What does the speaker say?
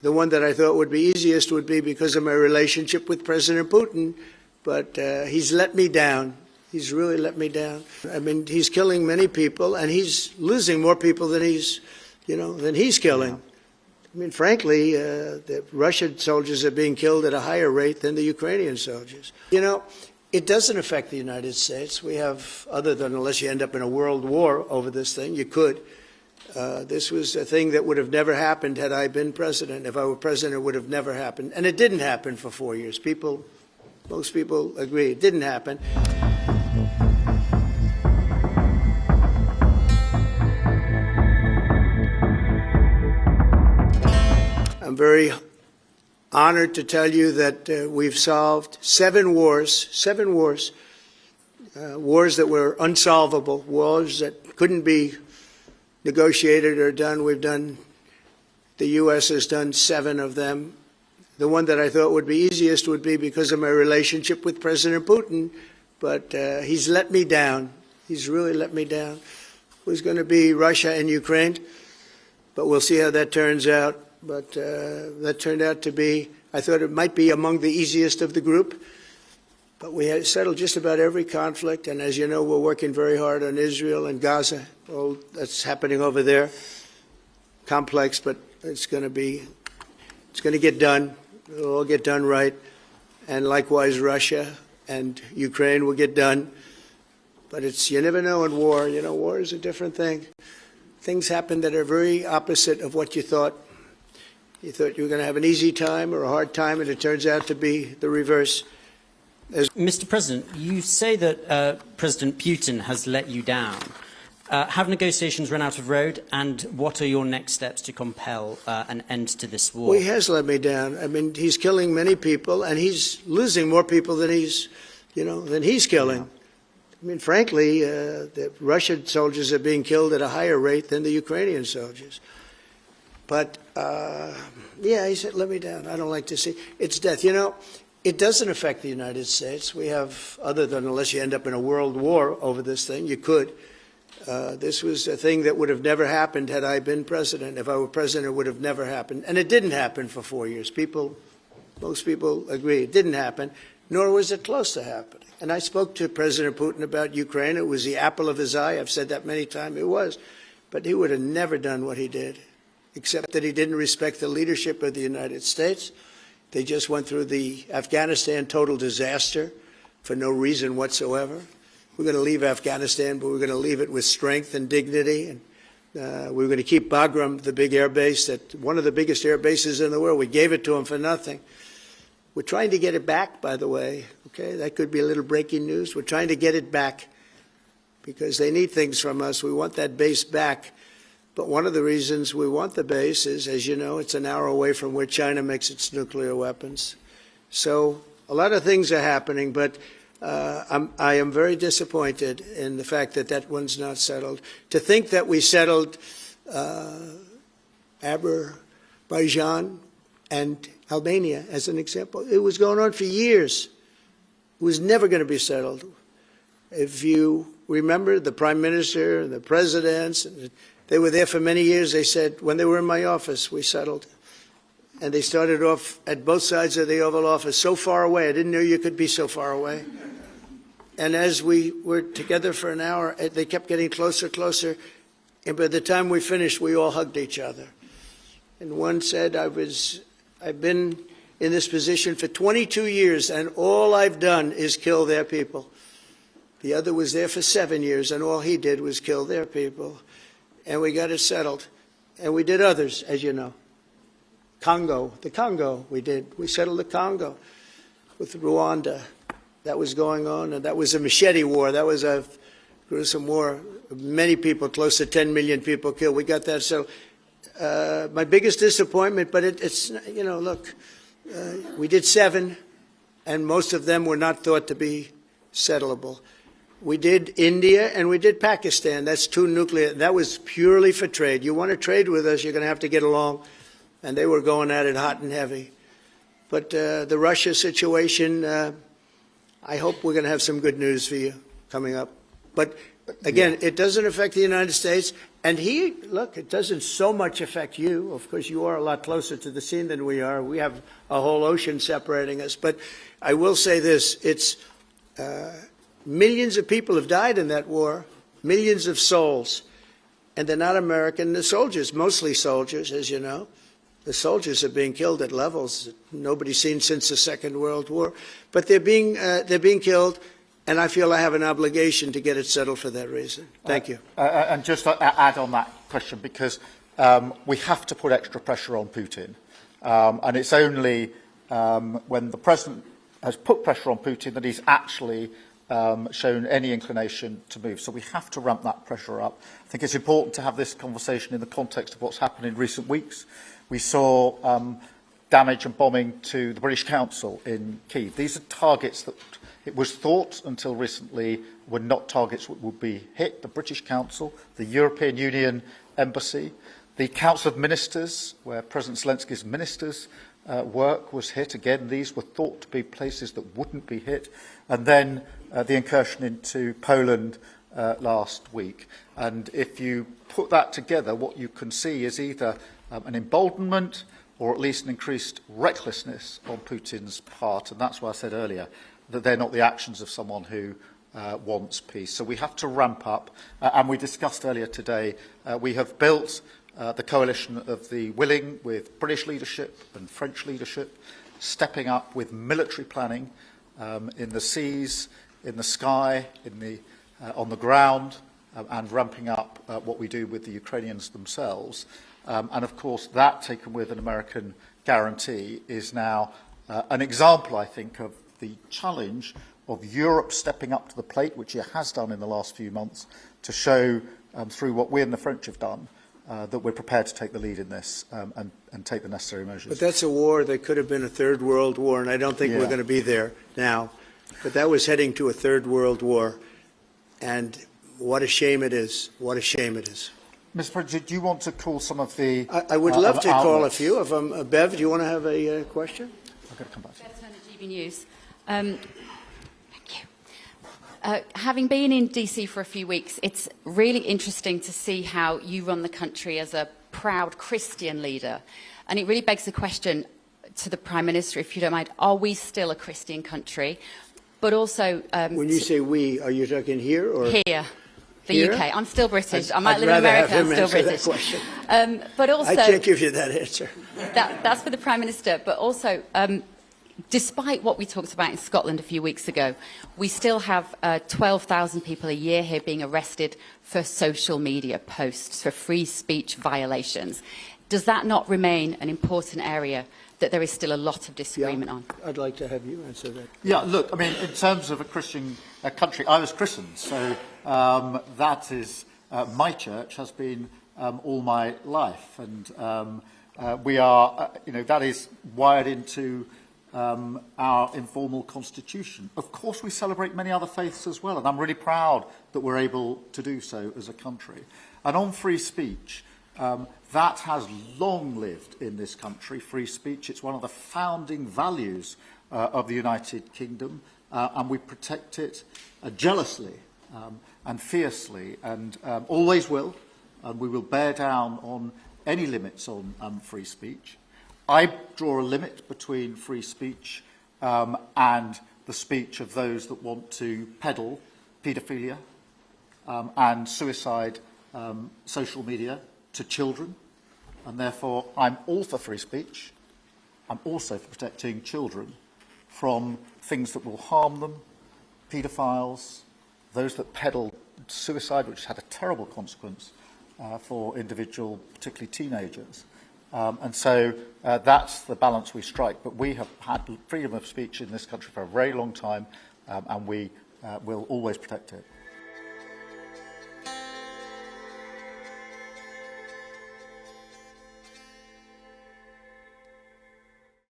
The one that I thought would be easiest would be because of my relationship with President Putin, but he's let me down. He's really let me down. I mean, he's killing many people, and he's losing more people than he's killing. I mean, frankly, the Russian soldiers are being killed at a higher rate than the Ukrainian soldiers. You know, it doesn't affect the United States. We have, other than unless you end up in a world war over this thing, you could. This was a thing that would have never happened had I been president. If I were president, it would have never happened. And it didn't happen for 4 years. Most people agree it didn't happen. I'm very honored to tell you that we've solved 7 wars, wars that were unsolvable, wars that couldn't be negotiated or done. The U.S. has done 7 of them. The one that I thought would be easiest would be because of my relationship with President Putin, but he's let me down. He's really let me down. It was going to be Russia and Ukraine, but we'll see how that turns out. But that turned out to be, I thought it might be among the easiest of the group. But we had settled just about every conflict, and as you know, we're working very hard on Israel and Gaza. All that's happening over there. Complex, but it's going to get done. It'll all get done right. And likewise, Russia and Ukraine will get done. But you never know in war. You know, war is a different thing. Things happen that are very opposite of what you thought. You thought you were going to have an easy time or a hard time, and it turns out to be the reverse. Mr. President, you say that President Putin has let you down. Have negotiations run out of road, and what are your next steps to compel an end to this war? Well, he has let me down. I mean, he's killing many people, and he's losing more people than he's killing. I mean, frankly, the Russian soldiers are being killed at a higher rate than the Ukrainian soldiers. But, yeah, he said, let me down. I don't like to see. It's death. You know, it doesn't affect the United States. We have, other than unless you end up in a world war over this thing, you could. This was a thing that would have never happened had I been president. If I were president, it would have never happened. And it didn't happen for 4 years. Most people agree it didn't happen, nor was it close to happening. And I spoke to President Putin about Ukraine. It was the apple of his eye. I've said that many times. It was. But he would have never done what he did, except that he didn't respect the leadership of the United States. They just went through the Afghanistan total disaster for no reason whatsoever. We're going to leave Afghanistan, but we're going to leave it with strength and dignity. And we're going to keep Bagram, the big air base, one of the biggest air bases in the world. We gave it to them for nothing. We're trying to get it back, by the way. Okay, that could be a little breaking news. We're trying to get it back because they need things from us. We want that base back. But one of the reasons we want the base is, as you know, it's an hour away from where China makes its nuclear weapons. So a lot of things are happening, but I am very disappointed in the fact that that one's not settled. To think that we settled Azerbaijan and Albania as an example, it was going on for years. It was never going to be settled. If you remember, the prime minister and the presidents, they were there for many years. They said, when they were in my office, we settled. And they started off at both sides of the Oval Office so far away. I didn't know you could be so far away. And as we were together for an hour, they kept getting closer, closer. And by the time we finished, we all hugged each other. And one said, I've been in this position for 22 years, and all I've done is kill their people. The other was there for 7 years, and all he did was kill their people. And we got it settled. And we did others, as you know. The Congo, we settled the Congo with Rwanda. That was going on, and that was a machete war. That was a gruesome war. Many people, close to 10 million people killed. We got that settled. My biggest disappointment, but it's, you know, look, we did 7, and most of them were not thought to be settleable. We did India and we did Pakistan. That's 2 nuclear. That was purely for trade. You want to trade with us, you're going to have to get along. And they were going at it hot and heavy. But the Russia situation, I hope we're going to have some good news for you coming up. But Again, it doesn't affect the United States. And look, it doesn't so much affect you. Of course, you are a lot closer to the scene than we are. We have a whole ocean separating us. But I will say this, it's millions of people have died in that war, millions of souls. And they're not American. The soldiers, mostly soldiers, as you know. The soldiers are being killed at levels that nobody's seen since the Second World War. But they're being killed. And I feel I have an obligation to get it settled for that reason. Thank you. And just to add on that question, because we have to put extra pressure on Putin. And it's only when the President has put pressure on Putin that he's actually shown any inclination to move. So we have to ramp that pressure up. I think it's important to have this conversation in the context of what's happened in recent weeks. We saw damage and bombing to the British Council in Kyiv. These are targets that it was thought until recently were not targets that would be hit. The British Council, the European Union Embassy, the Council of Ministers, where President Zelensky's ministers' work was hit. Again, these were thought to be places that wouldn't be hit. And then the incursion into Poland last week. And if you put that together, what you can see is either an emboldenment or at least an increased recklessness on Putin's part. And that's why I said earlier that they're not the actions of someone who wants peace. So we have to ramp up. And we discussed earlier today, we have built the coalition of the willing with British leadership and French leadership, stepping up with military planning in the seas, in the sky, on the ground, and ramping up what we do with the Ukrainians themselves. And of course, that, taken with an American guarantee, is now an example, I think, of the challenge of Europe stepping up to the plate, which it has done in the last few months, to show through what we and the French have done that we're prepared to take the lead in this and take the necessary measures. But that's a war that could have been a third world war, and I don't think we're going to be there now. But that was heading to a third world war, and what a shame it is. What a shame it is. Mr. President, do you want to call some of the I would love to call a outlets? few of them. Bev, do you want to have a question? I've got to come back to you. Bev Turner, GB News. Thank you. Having been in DC for a few weeks, it's really interesting to see how you run the country as a proud Christian leader. And it really begs the question to the Prime Minister, if you don't mind, are we still a Christian country? But also... When you say we, are you talking here or... Here. The Here? UK. I'm still British. I might I'd live in rather America. have I'm him still answer British. that question. But also... I can't give you that answer. That's for the Prime Minister. But also, despite what we talked about in Scotland a few weeks ago, we still have 12,000 people a year here being arrested for social media posts, for free speech violations. Does that not remain an important area that there is still a lot of disagreement on? I'd like to have you answer that. Yeah, look, I mean, in terms of a Christian country, I was christened, so that is, my church has been all my life, and we are, that is wired into our informal constitution. Of course, we celebrate many other faiths as well, and I'm really proud that we're able to do so as a country. And on free speech, that has long lived in this country, free speech. It's one of the founding values of the United Kingdom, and we protect it jealously and fiercely, and always will, and we will bear down on any limits on free speech. I draw a limit between free speech and the speech of those that want to peddle paedophilia and suicide social media to children, and therefore I'm all for free speech. I'm also for protecting children from things that will harm them, paedophiles, those that peddle suicide, which had a terrible consequence for individual, particularly teenagers. And so that's the balance we strike. But we have had freedom of speech in this country for a very long time, and we will always protect it.